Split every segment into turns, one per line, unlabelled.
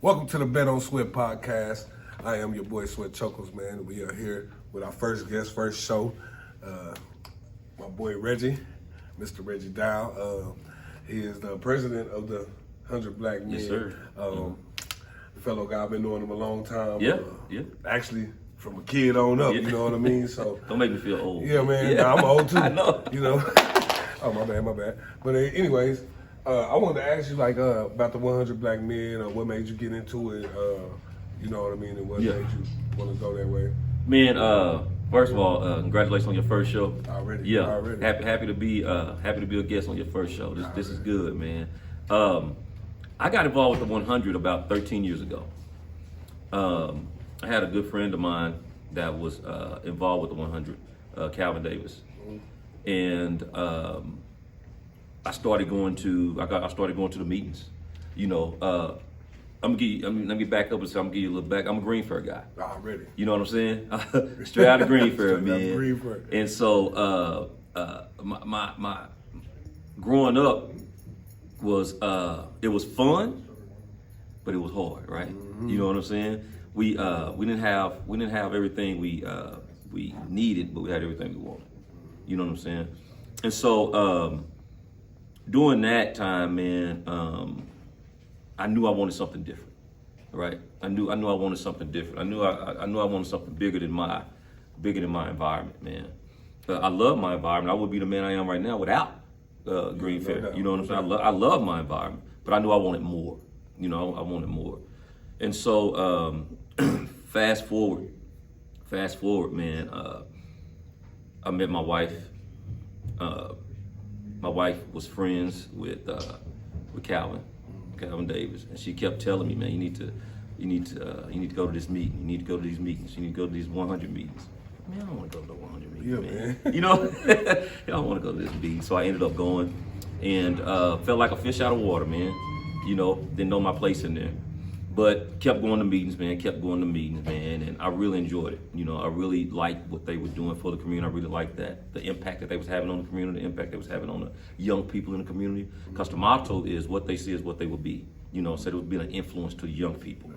Welcome to the Bet on Sweat podcast. I am your boy Sweat Chuckles, man. We are here with our first guest, first show. My boy Reggie, Mr. Reggie Dow. He is the president of the 100 Black Men.
Yes, sir.
Fellow guy, I've been knowing him a long time.
Yeah.
Actually, from a kid on up, you know what I mean? So
Don't make me feel old.
yeah, man. Nah, I'm old too.
I know.
You know. Oh, my bad. But anyways, I wanted to ask you about the 100 Black Men, or what made you get into it. You know what I mean, and what made you want to go that way.
Man, first of all, congratulations on your first show.
Already.
Happy to be a guest on your first show. This is good, man. I got involved with the 100 about 13 years ago. I had a good friend of mine that was involved with the 100, Calvin Davis, and I started going to the meetings. You know, let me back up and say I'm gonna give you a little back. I'm a Green Fair guy.
Already.
You know what I'm saying? Straight out of Green Fair, man.
Green Fair.
And so my growing up was it was fun, but it was hard, right? Mm-hmm. You know what I'm saying? We didn't have everything we needed, but we had everything we wanted. You know what I'm saying? And so during that time, man, I knew I wanted something different, right? I knew I wanted something different. I knew I wanted something bigger than my environment, man. I love my environment. I would be the man I am right now without Green Fair. You know what I'm saying? I love my environment, but I knew I wanted more. You know, I wanted more. And so fast forward, man. I met my wife. My wife was friends with Calvin Davis, and she kept telling me, man, you need to go to this meeting. You need to go to these meetings. You need to go to these 100 meetings. Man, I don't want to go to the 100 meetings, man. You know, I don't want to go to this meeting. So I ended up going, and felt like a fish out of water, man. You know, didn't know my place in there, but kept going to meetings, man. And I really enjoyed it. You know, I really liked what they were doing for the community. I really liked the impact that they was having on the community, the impact they was having on the young people in the community. Because the motto is what they see is what they will be. You know, so it would be an influence to the young people.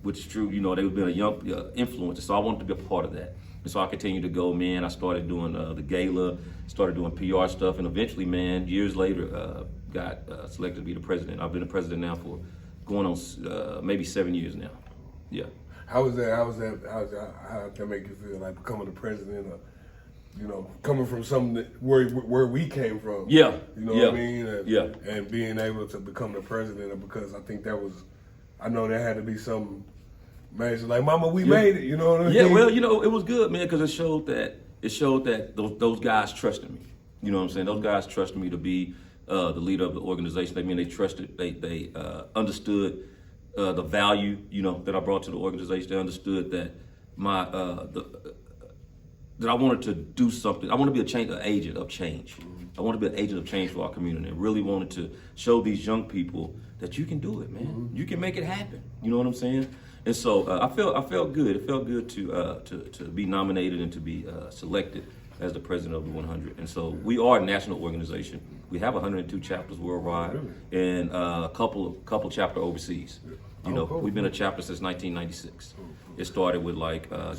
Which is true. You know, they would be a young influencer. So I wanted to be a part of that. And so I continued to go, man. I started doing the gala, started doing PR stuff, and eventually, man, years later, got selected to be the president. I've been the president now for going on maybe 7 years now. Yeah.
How did that make you feel, like becoming the president, or, you know, coming from something where we came from?
Yeah.
You know what I mean?
And
being able to become the president, because I think I know there had to be some major, like, Mama, we made it. You know what I mean?
Yeah. Well, you know, it was good, man, because it showed that those guys trusted me. You know what I'm saying? Those guys trusted me to be the leader of the organization. They trusted, they understood the value, you know, that I brought to the organization. They understood that that I wanted to do something. I want to be an agent of change. I want to be an agent of change for our community. And really wanted to show these young people that you can do it, man. Mm-hmm. You can make it happen. You know what I'm saying? And so I felt good. It felt good to be nominated and to be selected as the president of the 100. And so we are a national organization. We have 102 chapters worldwide, and a couple chapter overseas. You know, we've been a chapter since 1996. It started with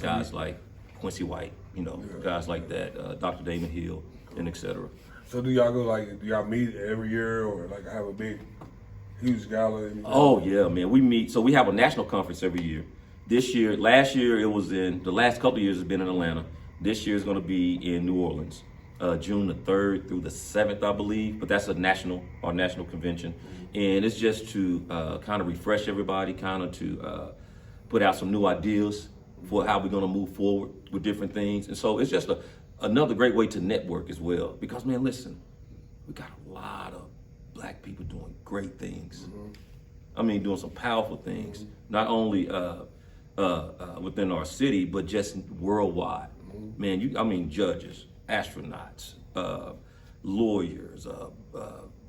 guys like Quincy White, you know, guys like that, Dr. Damon Hill, and et cetera.
So do y'all meet every year, or have a big, huge gala?
Oh yeah, man, we meet. So we have a national conference every year. Last year it was the last couple of years has been in Atlanta. This year is going to be in New Orleans, June the 3rd through the 7th, I believe. But that's our national convention. And it's just to kind of refresh everybody, kind of to put out some new ideas for how we're going to move forward with different things. And so it's just another great way to network as well. Because, man, listen, we got a lot of Black people doing great things. Mm-hmm. I mean, doing some powerful things, not only within our city, but just worldwide. Man, judges, astronauts, lawyers,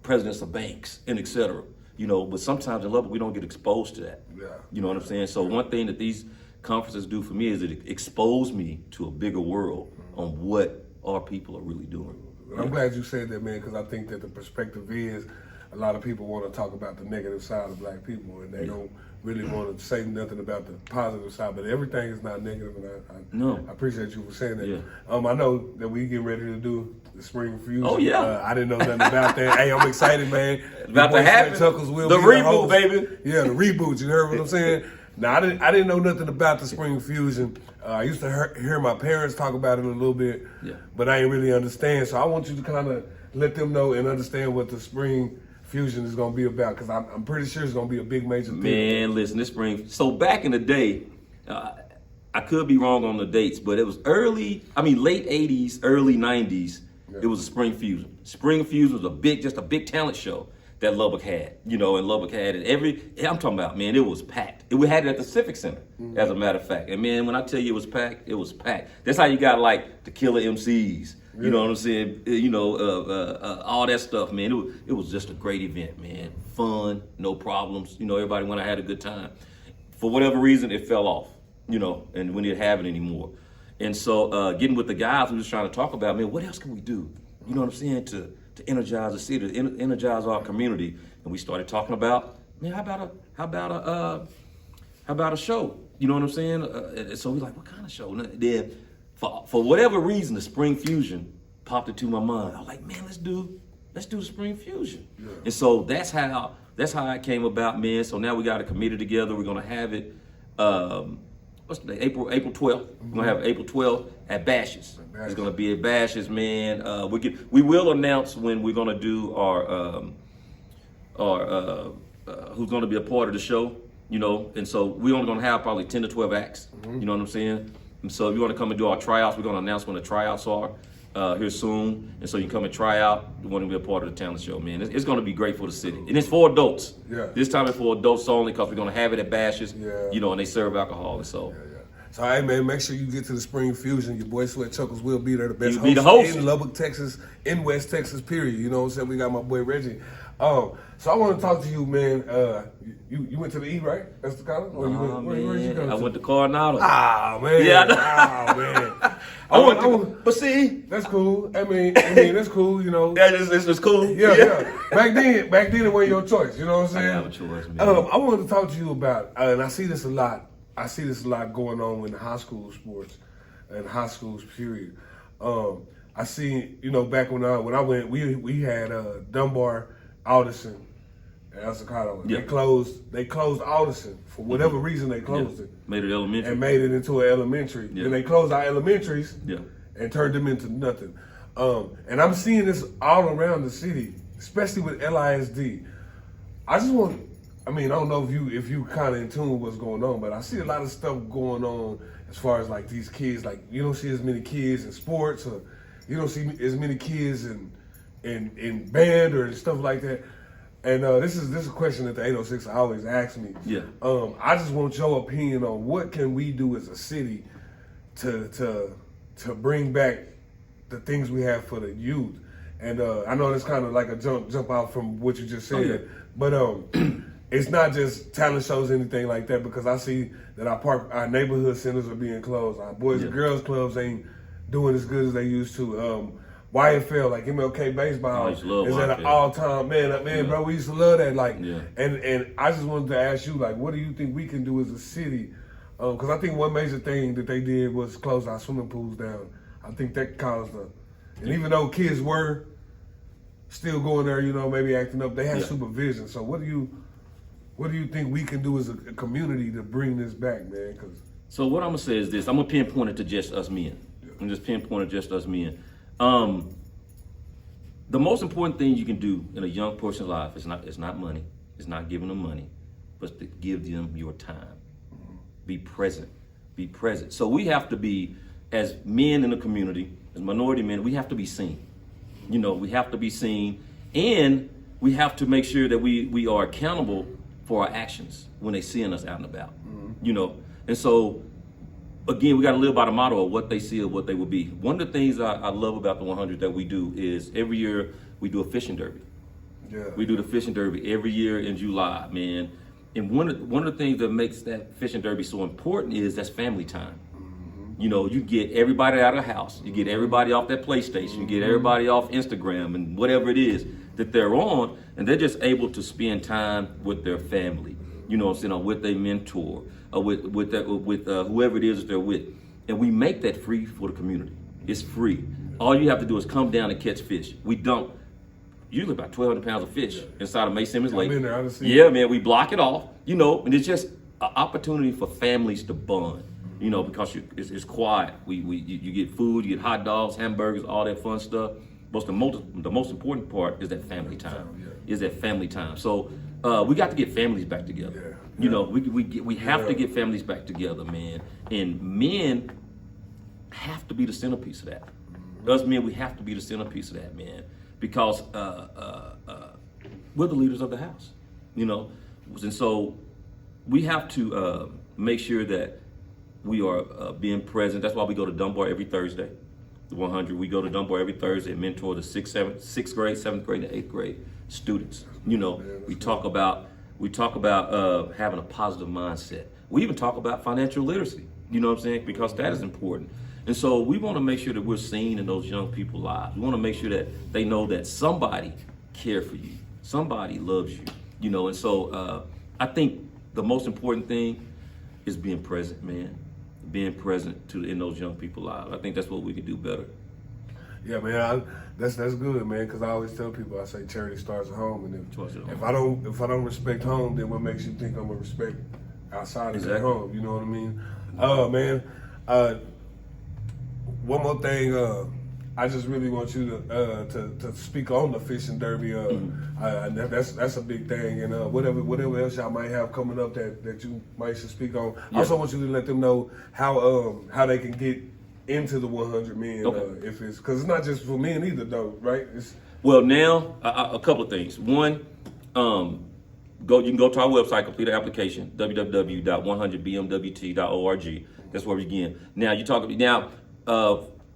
presidents of banks, and et cetera. You know, but sometimes in Lubbock we don't get exposed to that.
Yeah.
You know what I'm saying? So one thing that these conferences do for me is it expose me to a bigger world on what our people are really doing.
I'm glad you said that, man, because I think that the perspective is, a lot of people want to talk about the negative side of black people, and they don't really want to say nothing about the positive side. But everything is not negative, and I appreciate you for saying that.
Yeah.
I know that we getting ready to do the spring fusion.
Oh, yeah.
I didn't know nothing about that. Hey, I'm excited, man.
About to happen. The reboot, baby.
Yeah, the reboot. You heard what I'm saying? Now, I didn't know nothing about the spring fusion. I used to hear my parents talk about it a little bit, but I didn't really understand. So I want you to kind of let them know and understand what the spring fusion is going to be about, because I'm pretty sure it's going to be a big major thing.
Man, listen, this spring. So back in the day, I could be wrong on the dates, but it was late 80s, early 90s. Yeah. It was a spring fusion. Spring fusion was just a big talent show that Lubbock had, and Lubbock had it I'm talking about, man, it was packed. We had it at the Civic Center, as a matter of fact. And man, when I tell you it was packed, it was packed. That's how you got like the killer MCs, you know what I'm saying? All that stuff, man. It was just a great event, man. Fun, no problems. Everybody went, I had a good time. For whatever reason, it fell off, and we didn't have it anymore. And so getting with the guys, we was trying to talk about, man, what else can we do? You know what I'm saying? To energize the city, to energize our community. And we started talking about, man, how about a show? You know what I'm saying? And so we're like, what kind of show? And then for whatever reason, the spring fusion popped into my mind. I was like, man, let's do the spring fusion. Yeah. And so that's how it came about, man. So now we got a committee together. We're gonna have it what's the day? April 12th. We're gonna have it April 12th at Bashes. It's gonna be at Bashes, man. We will announce when we're gonna do our who's gonna be a part of the show, and so we're only gonna have probably 10 to 12 acts. You know what I'm saying? And so if you want to come and do our tryouts, we're gonna announce when the tryouts are here soon. And so you come and try out. You want to be a part of the talent show, man. It's gonna be great for the city, and it's for adults. Yeah. This time it's for adults only, because we're gonna have it at Bashes. Yeah. And they serve alcohol, and so. Yeah.
So, hey, man, make sure you get to the Spring Fusion. Your boy Sweat Chuckles will be there. The best host in Lubbock, Texas, in West Texas, period. You know what I'm saying? We got my boy Reggie. So I want to talk to you, man. You went to the E, right? That's the college? Or where you go?
I went to Coronado.
Ah, man.
Yeah.
Man.
But see,
that's cool. I mean, that's cool.
It's cool.
Yeah. Back then, it wasn't your choice. You know what I'm saying?
I have a choice, man.
I wanted to talk to you about, and I see this a lot. I see this a lot going on in high school sports and high schools, period. I see, back when I went, we had Dunbar, Alderson, and Estacado. Yeah. They closed Alderson for whatever reason. They closed it.
Made it elementary.
And made it into an elementary.
Yeah.
Then they closed our elementaries. Yeah. And turned them into nothing. And I'm seeing this all around the city, especially with LISD. I don't know if you kind of in tune with what's going on, but I see a lot of stuff going on as far as like these kids. Like, you don't see as many kids in sports, or you don't see as many kids in band or stuff like that. And this is a question that the 806 always asks me. Yeah. I just want your opinion on what can we do as a city to bring back the things we have for the youth. And I know that's kind of like a jump out from what you just said, but it's not just talent shows, anything like that, because I see that our neighborhood centers are being closed. Our boys and girls clubs ain't doing as good as they used to. YFL, like MLK baseball, is at an all-time, man, bro, we used to love that. And I just wanted to ask you, like, what do you think we can do as a city? Because I think one major thing that they did was close our swimming pools down. I think that caused and even though kids were still going there, maybe acting up, they had supervision. So what do you think we can do as a community to bring this back, man?
So what I'm gonna say is this: I'm gonna pinpoint it to just us men. I'm just pinpoint it to just us men. The most important thing you can do in a young person's life is not money. It's not giving them money, but to give them your time. Be present. Be present. So we have to be, as men in the community, as minority men, we have to be seen. We have to be seen, and we have to make sure that we are accountable for our actions when they seeing us out and about. And so again, we got to live by the motto of what they see or what they will be. One of the things I love about the 100 that we do is every year we do a fishing derby. Yeah. We do the fishing derby every year in July, man. And one of the things that makes that fishing derby so important is that's family time. You get everybody out of the house. You get everybody off that PlayStation. You get everybody off Instagram and whatever it is. that they're on, and they're just able to spend time with their family, you know what I'm saying, or with their mentor, or with whoever it is that they're with. And we make that free for the community. It's free. All you have to do is come down and catch fish. We dump usually about 1,200 pounds of fish inside of May Simmons Lake.
Been there,
yeah, man, we block it off, you know, and it's just an opportunity for families to bond, you know, because it's quiet. You get food, you get hot dogs, hamburgers, all that fun stuff. But the most important part is that family time. Is that family time. So we got to get families back together. You know, we have to get families back together, man. And men have to be the centerpiece of that. Us men, we have to be the centerpiece of that, man, because we're the leaders of the house, you know. And so we have to make sure that we are being present. That's why we go to Dunbar every Thursday. The 100, we go to Dunbar every Thursday and mentor the sixth grade, 7th grade, and 8th grade students. You know, we talk about having a positive mindset. We even talk about financial literacy. You know what I'm saying? Because that is important. And so we want to make sure that we're seen in those young people's lives. We want to make sure that they know that somebody cares for you, somebody loves you. You know, and so I think the most important thing is being present, man. Being present in those young people's lives. I think that's what we can do better.
Yeah, man, that's good, man. Because I always tell people, I say charity starts at home, and if I don't respect home, then what makes you think I'm gonna respect outside of that home? You know what I mean? Man, one more thing. I just really want you to speak on the fishing derby. That's a big thing, and whatever else y'all might have coming up that you might should speak on. I also want you to let them know how they can get into the 100 men. If it's because it's not just for men either, though, right?
Well, now a couple of things. One, you can go to our website, complete the application, www.100bmwt.org. That's where we begin. Now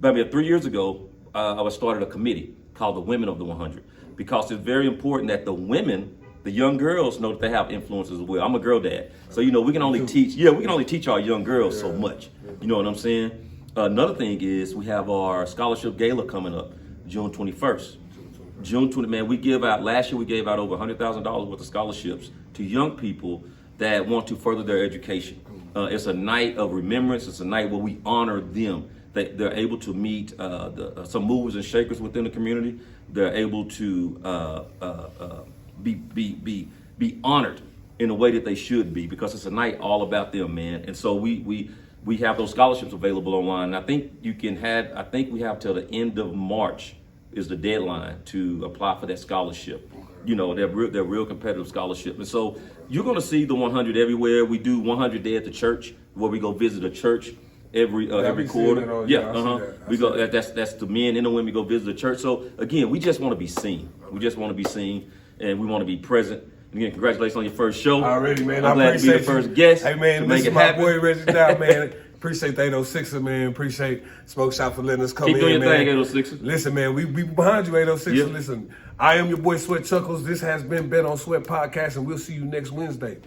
maybe 3 years ago, I started a committee called the Women of the 100, because it's very important that the women, the young girls, know that they have influences as well. I'm a girl dad, so you know we can only teach our young girls so much. You know what I'm saying? Another thing is we have our scholarship gala coming up June 21st. June 20, man, last year we gave out over $100,000 worth of scholarships to young people that want to further their education. It's a night of remembrance. It's a night where we honor them. They're able to meet some movers and shakers within the community. They're able to be honored in the way that they should be, because it's a night all about them, man. And so we have those scholarships available online. And I think we have till the end of March is the deadline to apply for that scholarship. You know, they're real competitive scholarship. And so you're going to see the 100 everywhere. We do 100 Day at the church, where we go visit a church every quarter. We go. That's the men and the women go visit the church. So again, we just want to be seen. We just want to be seen, and we want to be present. Again, congratulations on your first show.
Already, man.
I'm glad to be the first guest.
Hey, man, this is my boy Reggie Dow, man. Appreciate the 806er, man. Appreciate Smoke Shop for letting us come in, man.
Keep doing your thing, 806er.
Listen, man, we behind you, 806er. Yep. Listen, I am your boy Sweat Chuckles. This has been Bet on Sweat Podcast, and we'll see you next Wednesday.